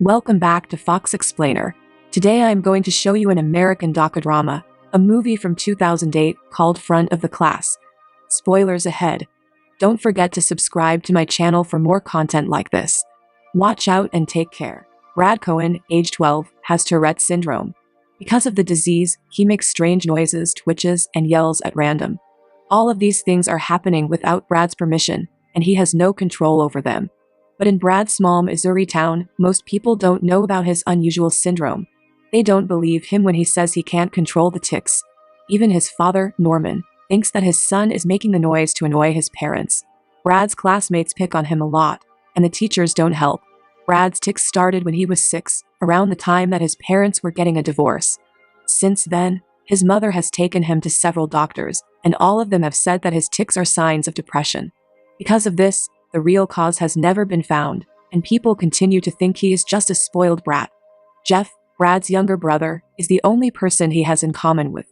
Welcome back to Fox Explainer. Today I am going to show you an American docudrama, a movie from 2008 called Front of the Class. Spoilers ahead. Don't forget to subscribe to my channel for more content like this. Watch out and take care. Brad Cohen, age 12, has Tourette syndrome. Because of the disease, he makes strange noises, twitches, and yells at random. All of these things are happening without Brad's permission, and he has no control over them. But in Brad's small Missouri town, most people don't know about his unusual syndrome. They don't believe him when he says he can't control the tics. Even his father, Norman, thinks that his son is making the noise to annoy his parents. Brad's classmates pick on him a lot, and the teachers don't help. Brad's tics started when he was 6, around the time that his parents were getting a divorce. Since then, his mother has taken him to several doctors, and all of them have said that his tics are signs of depression. Because of this, the real cause has never been found, and people continue to think he is just a spoiled brat. Jeff, Brad's younger brother, is the only person he has in common with.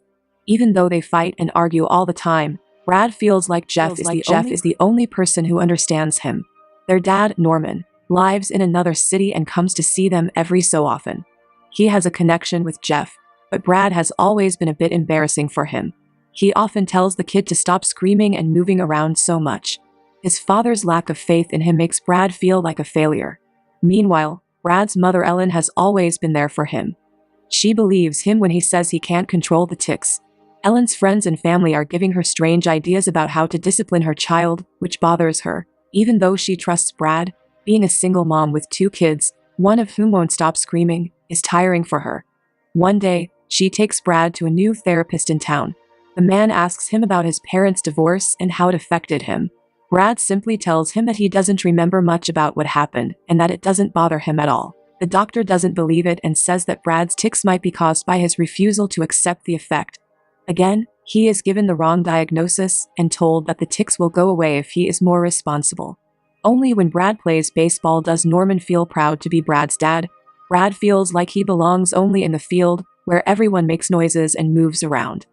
Even though they fight and argue all the time, Brad feels like Jeff is the only person who understands him. Their dad, Norman, lives in another city and comes to see them every so often. He has a connection with Jeff, but Brad has always been a bit embarrassing for him. He often tells the kid to stop screaming and moving around so much. His father's lack of faith in him makes Brad feel like a failure. Meanwhile, Brad's mother Ellen has always been there for him. She believes him when he says he can't control the tics. Ellen's friends and family are giving her strange ideas about how to discipline her child, which bothers her. Even though she trusts Brad, being a single mom with 2 kids, one of whom won't stop screaming, is tiring for her. One day, she takes Brad to a new therapist in town. The man asks him about his parents' divorce and how it affected him. Brad simply tells him that he doesn't remember much about what happened and that it doesn't bother him at all. The doctor doesn't believe it and says that Brad's tics might be caused by his refusal to accept the effect. Again, he is given the wrong diagnosis and told that the tics will go away if he is more responsible. Only when Brad plays baseball does Norman feel proud to be Brad's dad. Brad feels like he belongs only in the field, where everyone makes noises and moves around.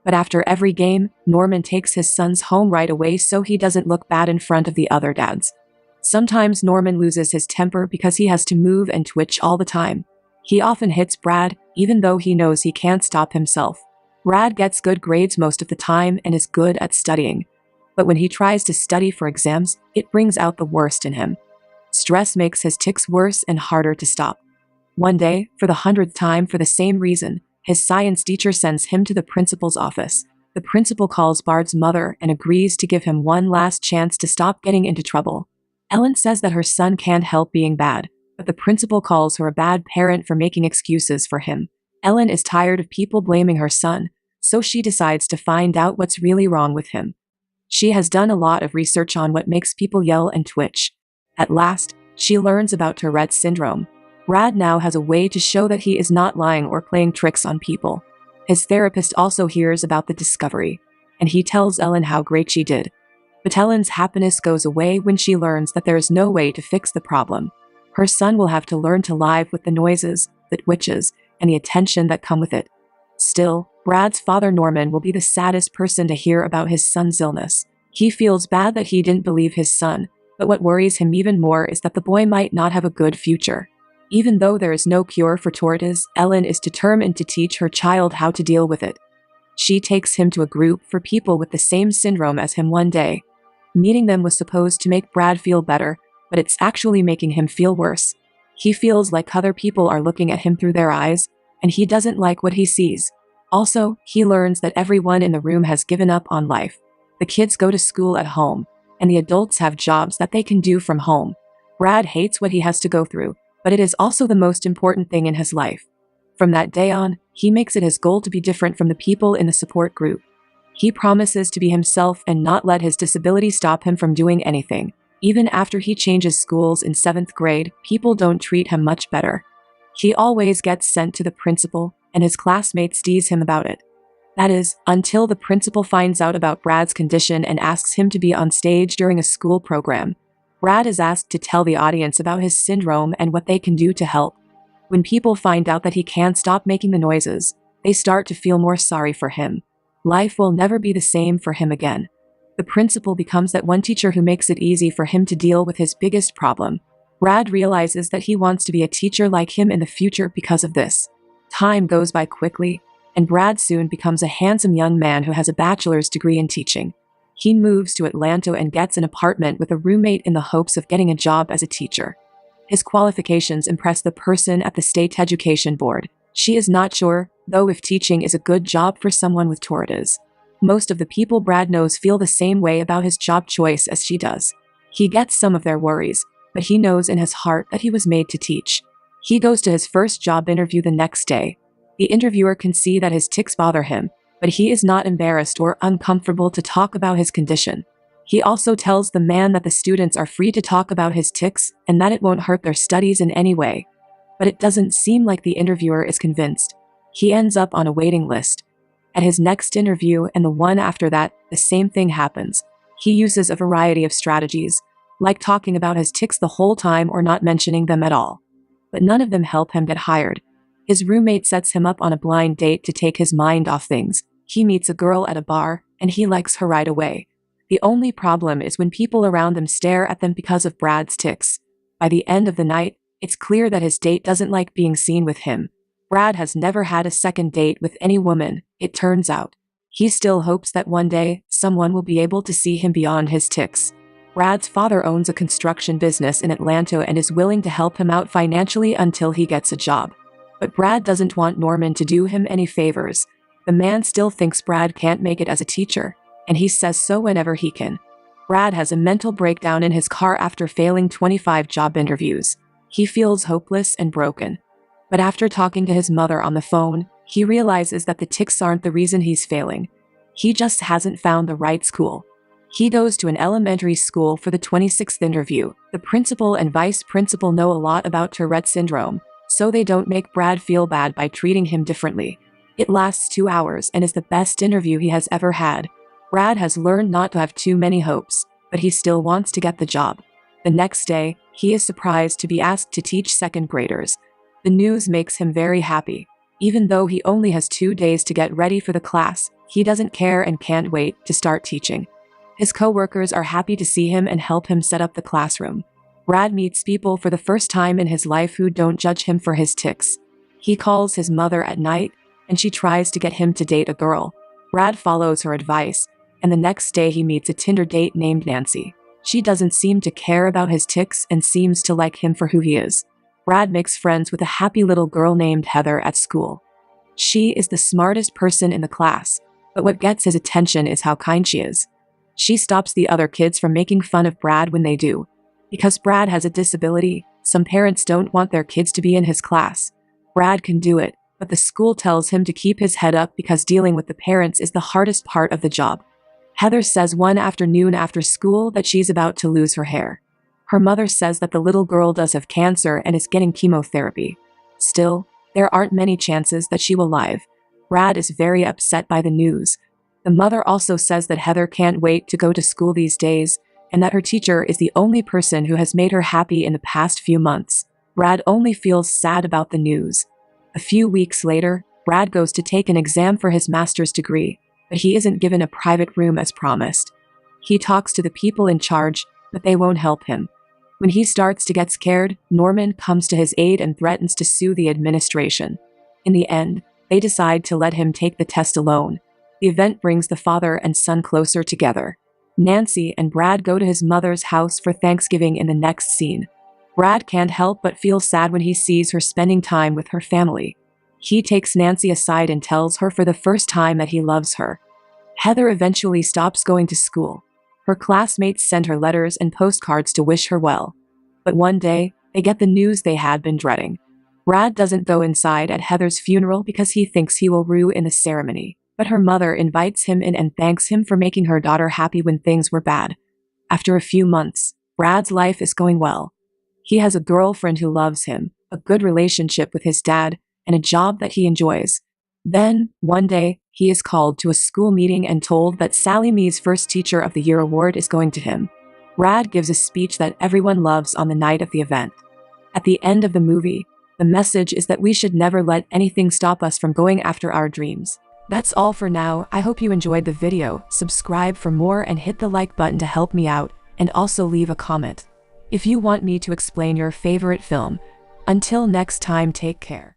But after every game, Norman takes his sons home right away so he doesn't look bad in front of the other dads. Sometimes Norman loses his temper because he has to move and twitch all the time. He often hits Brad, even though he knows he can't stop himself. Brad gets good grades most of the time and is good at studying. But when he tries to study for exams, it brings out the worst in him. Stress makes his tics worse and harder to stop. One day, for the 100th time for the same reason, his science teacher sends him to the principal's office. The principal calls Brad's mother and agrees to give him one last chance to stop getting into trouble. Ellen says that her son can't help being bad, but the principal calls her a bad parent for making excuses for him. Ellen is tired of people blaming her son, so she decides to find out what's really wrong with him. She has done a lot of research on what makes people yell and twitch. At last, she learns about Tourette syndrome. Brad now has a way to show that he is not lying or playing tricks on people. His therapist also hears about the discovery, and he tells Ellen how great she did. But Ellen's happiness goes away when she learns that there is no way to fix the problem. Her son will have to learn to live with the noises, the twitches, and the attention that come with it. Still, Brad's father Norman will be the saddest person to hear about his son's illness. He feels bad that he didn't believe his son, but what worries him even more is that the boy might not have a good future. Even though there is no cure for Tourette, Ellen is determined to teach her child how to deal with it. She takes him to a group for people with the same syndrome as him one day. Meeting them was supposed to make Brad feel better, but it's actually making him feel worse. He feels like other people are looking at him through their eyes, and he doesn't like what he sees. Also, he learns that everyone in the room has given up on life. The kids go to school at home, and the adults have jobs that they can do from home. Brad hates what he has to go through, but it is also the most important thing in his life. From that day on, he makes it his goal to be different from the people in the support group. He promises to be himself and not let his disability stop him from doing anything. Even after he changes schools in 7th grade, people don't treat him much better. He always gets sent to the principal, and his classmates tease him about it. That is, until the principal finds out about Brad's condition and asks him to be on stage during a school program. Brad is asked to tell the audience about his syndrome and what they can do to help. When people find out that he can't stop making the noises, they start to feel more sorry for him. Life will never be the same for him again. The principal becomes that one teacher who makes it easy for him to deal with his biggest problem. Brad realizes that he wants to be a teacher like him in the future because of this. Time goes by quickly, and Brad soon becomes a handsome young man who has a bachelor's degree in teaching. He moves to Atlanta and gets an apartment with a roommate in the hopes of getting a job as a teacher. His qualifications impress the person at the state education board. She is not sure, though, if teaching is a good job for someone with Tourette. Most of the people Brad knows feel the same way about his job choice as she does. He gets some of their worries, but he knows in his heart that he was made to teach. He goes to his first job interview the next day. The interviewer can see that his tics bother him, but he is not embarrassed or uncomfortable to talk about his condition. He also tells the man that the students are free to talk about his tics and that it won't hurt their studies in any way. But it doesn't seem like the interviewer is convinced. He ends up on a waiting list. At his next interview and the one after that, the same thing happens. He uses a variety of strategies, like talking about his tics the whole time or not mentioning them at all. But none of them help him get hired. His roommate sets him up on a blind date to take his mind off things. He meets a girl at a bar, and he likes her right away. The only problem is when people around them stare at them because of Brad's tics. By the end of the night, it's clear that his date doesn't like being seen with him. Brad has never had a second date with any woman, it turns out. He still hopes that one day, someone will be able to see him beyond his tics. Brad's father owns a construction business in Atlanta and is willing to help him out financially until he gets a job. But Brad doesn't want Norman to do him any favors. The man still thinks Brad can't make it as a teacher, and he says so whenever he can. Brad has a mental breakdown in his car after failing 25 job interviews. He feels hopeless and broken. But after talking to his mother on the phone, he realizes that the tics aren't the reason he's failing. He just hasn't found the right school. He goes to an elementary school for the 26th interview. The principal and vice principal know a lot about Tourette syndrome, so they don't make Brad feel bad by treating him differently. It lasts 2 hours and is the best interview he has ever had. Brad has learned not to have too many hopes, but he still wants to get the job. The next day, he is surprised to be asked to teach second graders. The news makes him very happy. Even though he only has 2 days to get ready for the class, he doesn't care and can't wait to start teaching. His co-workers are happy to see him and help him set up the classroom. Brad meets people for the first time in his life who don't judge him for his tics. He calls his mother at night, and she tries to get him to date a girl. Brad follows her advice, and the next day he meets a Tinder date named Nancy. She doesn't seem to care about his tics and seems to like him for who he is. Brad makes friends with a happy little girl named Heather at school. She is the smartest person in the class, but what gets his attention is how kind she is. She stops the other kids from making fun of Brad when they do. Because Brad has a disability, some parents don't want their kids to be in his class. Brad can do it, but the school tells him to keep his head up because dealing with the parents is the hardest part of the job. Heather says one afternoon after school that she's about to lose her hair. Her mother says that the little girl does have cancer and is getting chemotherapy. Still, there aren't many chances that she will live. Brad is very upset by the news. The mother also says that Heather can't wait to go to school these days, and that her teacher is the only person who has made her happy in the past few months. Brad only feels sad about the news. A few weeks later, Brad goes to take an exam for his master's degree, but he isn't given a private room as promised. He talks to the people in charge, but they won't help him. When he starts to get scared, Norman comes to his aid and threatens to sue the administration. In the end, they decide to let him take the test alone. The event brings the father and son closer together. Nancy and Brad go to his mother's house for Thanksgiving in the next scene. Brad can't help but feel sad when he sees her spending time with her family. He takes Nancy aside and tells her for the first time that he loves her. Heather eventually stops going to school. Her classmates send her letters and postcards to wish her well. But one day, they get the news they had been dreading. Brad doesn't go inside at Heather's funeral because he thinks he will rue in the ceremony. But her mother invites him in and thanks him for making her daughter happy when things were bad. After a few months, Brad's life is going well. He has a girlfriend who loves him, a good relationship with his dad, and a job that he enjoys. Then, one day, he is called to a school meeting and told that Sally Me's First Teacher of the Year award is going to him. Brad gives a speech that everyone loves on the night of the event. At the end of the movie, the message is that we should never let anything stop us from going after our dreams. That's all for now. I hope you enjoyed the video. Subscribe for more and hit the like button to help me out, and also leave a comment. if you want me to explain your favorite film. Until next time, take care.